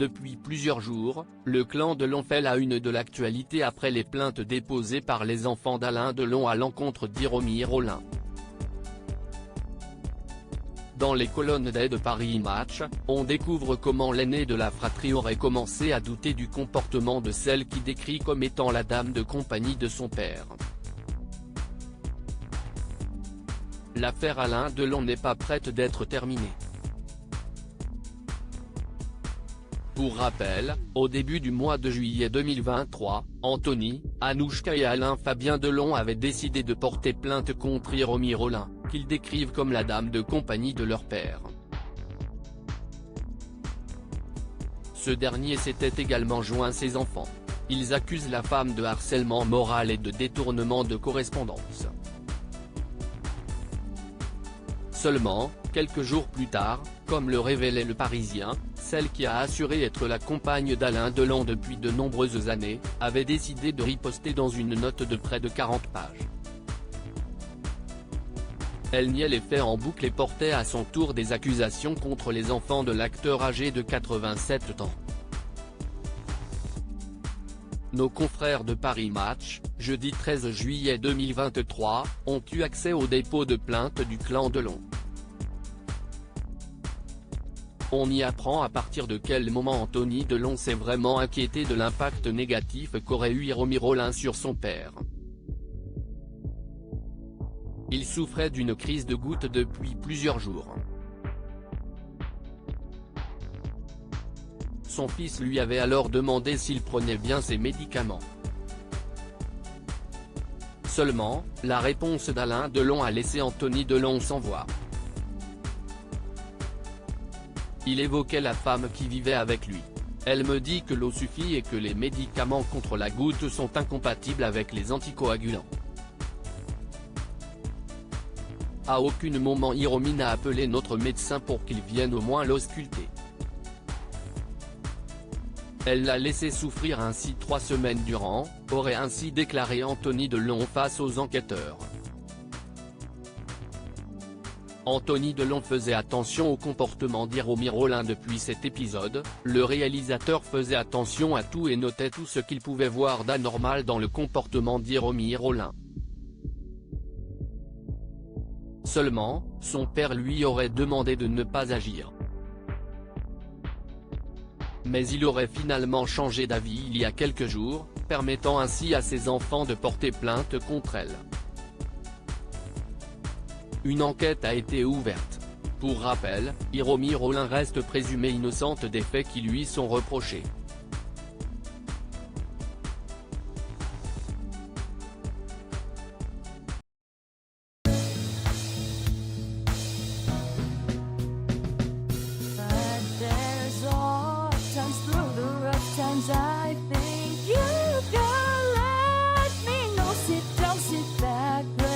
Depuis plusieurs jours, le clan Delon fait la une de l'actualité après les plaintes déposées par les enfants d'Alain Delon à l'encontre d'Hiromi Rollin. Dans les colonnes d'Aide Paris Match, on découvre comment l'aîné de la fratrie aurait commencé à douter du comportement de celle qui décrit comme étant la dame de compagnie de son père. L'affaire Alain Delon n'est pas prête d'être terminée. Pour rappel, au début du mois de juillet 2023, Anthony, Anouchka et Alain Fabien Delon avaient décidé de porter plainte contre Hiromi Rollin, qu'ils décrivent comme la dame de compagnie de leur père. Ce dernier s'était également joint à ses enfants. Ils accusent la femme de harcèlement moral et de détournement de correspondance. Seulement, quelques jours plus tard, comme le révélait Le Parisien, celle qui a assuré être la compagne d'Alain Delon depuis de nombreuses années, avait décidé de riposter dans une note de près de 40 pages. Elle niait les faits en boucle et portait à son tour des accusations contre les enfants de l'acteur âgé de 87 ans. Nos confrères de Paris Match, jeudi 13 juillet 2023, ont eu accès au dépôt de plainte du clan Delon. On y apprend à partir de quel moment Anthony Delon s'est vraiment inquiété de l'impact négatif qu'aurait eu Hiromi Rollin sur son père. Il souffrait d'une crise de goutte depuis plusieurs jours. Son fils lui avait alors demandé s'il prenait bien ses médicaments. Seulement, la réponse d'Alain Delon a laissé Anthony Delon sans voix. Il évoquait la femme qui vivait avec lui. Elle me dit que l'eau suffit et que les médicaments contre la goutte sont incompatibles avec les anticoagulants. À aucun moment Hiromi n'a appelé notre médecin pour qu'il vienne au moins l'ausculter. Elle l'a laissé souffrir ainsi 3 semaines durant, aurait ainsi déclaré Anthony Delon face aux enquêteurs. Anthony Delon faisait attention au comportement d'Hiromi Rollin depuis cet épisode, le réalisateur faisait attention à tout et notait tout ce qu'il pouvait voir d'anormal dans le comportement d'Hiromi Rollin. Seulement, son père lui aurait demandé de ne pas agir. Mais il aurait finalement changé d'avis il y a quelques jours, permettant ainsi à ses enfants de porter plainte contre elle. Une enquête a été ouverte. Pour rappel, Hiromi Rollin reste présumée innocente des faits qui lui sont reprochés. I think you can let me know. Sit down, sit back.